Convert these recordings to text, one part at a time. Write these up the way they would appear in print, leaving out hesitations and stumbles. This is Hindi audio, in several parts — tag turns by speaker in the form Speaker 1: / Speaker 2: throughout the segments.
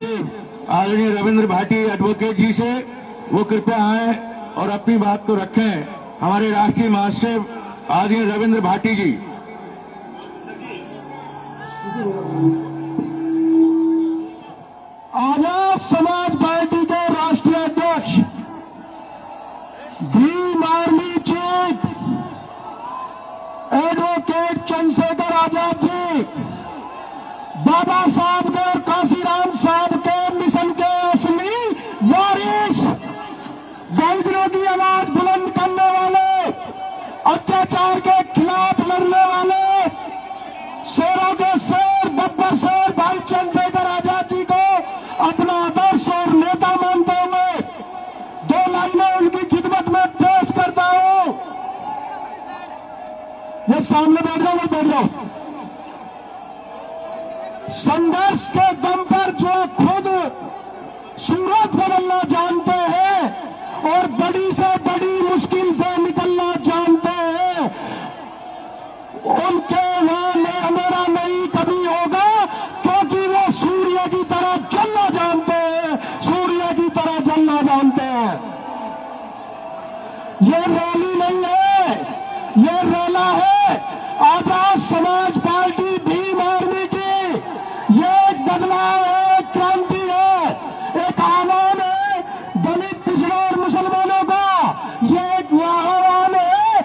Speaker 1: आदरणीय रविंद्र भाटी एडवोकेट जी से वो कृपया आए और अपनी बात को रखें। हमारे राष्ट्रीय महासचिव आदरणीय रविंद्र भाटी जी।
Speaker 2: आजाद समाज पार्टी के राष्ट्रीय अध्यक्ष Bhim army chief advocate Chandrashekhar Azad ji Baba Saheb के और काशीराम साहब के मिशन के असली वारिस, बहुजनों की आवाज बुलंद करने वाले, अत्याचार के खिलाफ लड़ने वाले, शेरों के शेर बब्बर शेर भाई चंद्रशेखर आजाद जी को अपना आदर्श और नेता मानते हुए दो लाइनें उनकी खिदमत में पेश करता हूं। ये सामने बैठ जाओ, बैठ जाओ। संघर्ष के दम पर जो खुद सूरत बदलना जानते हैं और बड़ी से बड़ी मुश्किल से निकलना जानते हैं, उनके वहां में हमारा नहीं कभी होगा, क्योंकि वो सूर्य की तरह जलना जानते हैं, सूर्य की तरह जलना जानते हैं। ये रैली नहीं है, ये रेला है आजाद समाज पार्टी भीम आर्मी की। ये एक बदलाव है, एक क्रांति है, एक आह्वान है दलित पिछड़ों और मुसलमानों का। ये एक आह्वान है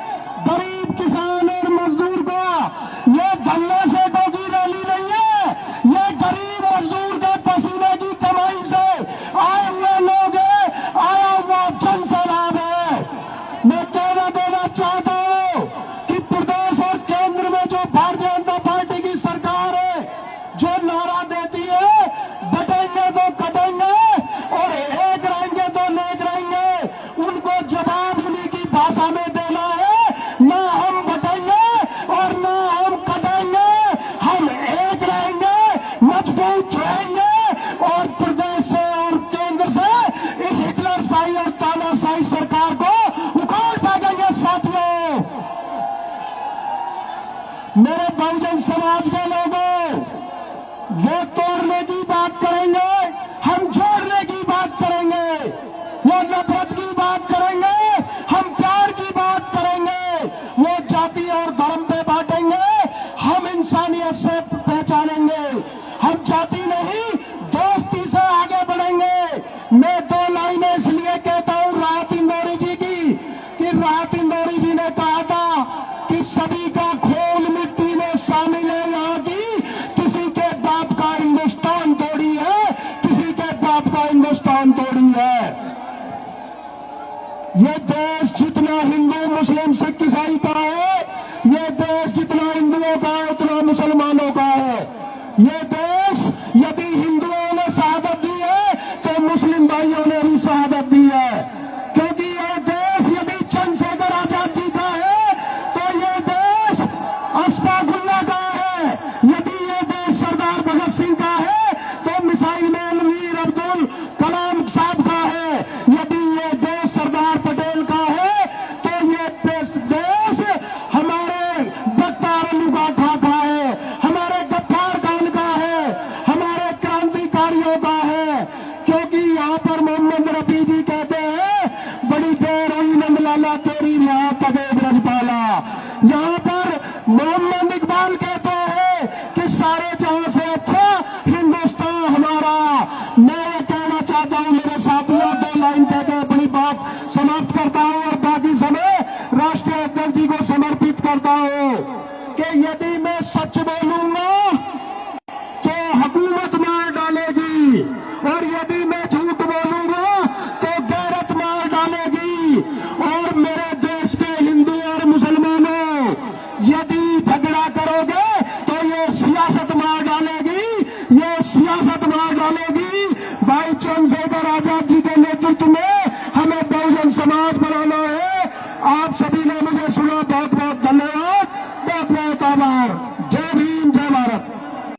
Speaker 2: गरीब किसान और मजदूर का। ये धल्ला सेठों की रैली नहीं है, ये गरीब मजदूर के पसीने की कमाई से आए हुए लोग हैं, आया हुआ जन सैलाब है। मैं कहना देना चाहता हूं कि प्रदेश और केंद्र में जो भारतीय जनता पार्टी की सरकार है, जो नारा देती है बटेंगे तो कटेंगे और एक रहेंगे तो नेक रहेंगे, उनको जवाब उन्हीं की भाषा में देना है। ना हम बटेंगे और ना हम कटेंगे, हम एक रहेंगे, मजबूत रहेंगे और प्रदेश से और केंद्र से इस हिटलरशाही और तानाशाही सरकार को उखाड़ फेंकेंगे। साथियों, मेरे बहुजन समाज के लोगों, वो तोड़ने की बात करेंगे, हम जोड़ने की बात करेंगे। वो नफरत की बात करेंगे, हम प्यार की बात करेंगे। वो जाति और धर्म पे बांटेंगे, हम इंसानियत से पहचानेंगे। हम जाति नहीं, दोस्ती से आगे बढ़ेंगे। मैं दो लाइनें इसलिए कहता हूं राहत इंदौरी जी की, कि राहत इंदौरी जी ने कहा था कि सभी का खोल मिट्टी में शामिल है यहाँ की। किसी के बाप का हिंदुस्तान तोड़ी है, किसी के बाप का हिंदुस्तान तोड़ी है। ये देश जितना हिंदू मुस्लिम सिख ईसाई का है, ये देश जितना हिंदुओं का है उतना मुसलमानों का है। ये देश यदि हिंदुओं ने शहादत दी है तो मुस्लिम भाइयों ने भी शहादत दी है। क्योंकि ये देश यदि चंद्रशेखर आजाद जी का है तो ये देश अशफाकुल्लाह का है। यदि ये देश सरदार भगत सिंह का है तो मिसाइल मैन वीर अब्दुल कलाम साहब का है। यदि ये देश सरदार पटेल का है तो ये देश हमारे बख्तियार लुगाठा का है, हमारे गफ्फार खान का है, हमारे क्रांतिकारियों का है। क्योंकि यहाँ पर मोहम्मद रफी जी कहते हैं, बड़ी देर हुई नंदलाला तेरी यहाँ तबे ब्रजपाला। यहाँ पर मोहम्मद इकबाल कहते हैं कि सारे जहां से अच्छा हिंदुस्तान हमारा। मैं ये कहना चाहता हूं मेरे साथियों, दो लाइन कहकर अपनी बात समाप्त करता हूं और बाकी समय राष्ट्रीय अध्यक्ष जी को समर्पित करता हूं कि यदि मैं सच बोलूंगा तो हुकूमत मार डालेगी और यदि मैं झूठ बोलूंगा तो गैरत मार डालेगी। और मेरे देश के हिंदू और मुसलमानों, यदि झगड़ा करोगे तो ये सियासत मार डालेगी, ये सियासत मार डालेगी। भाई चंद्रशेखर आजाद जी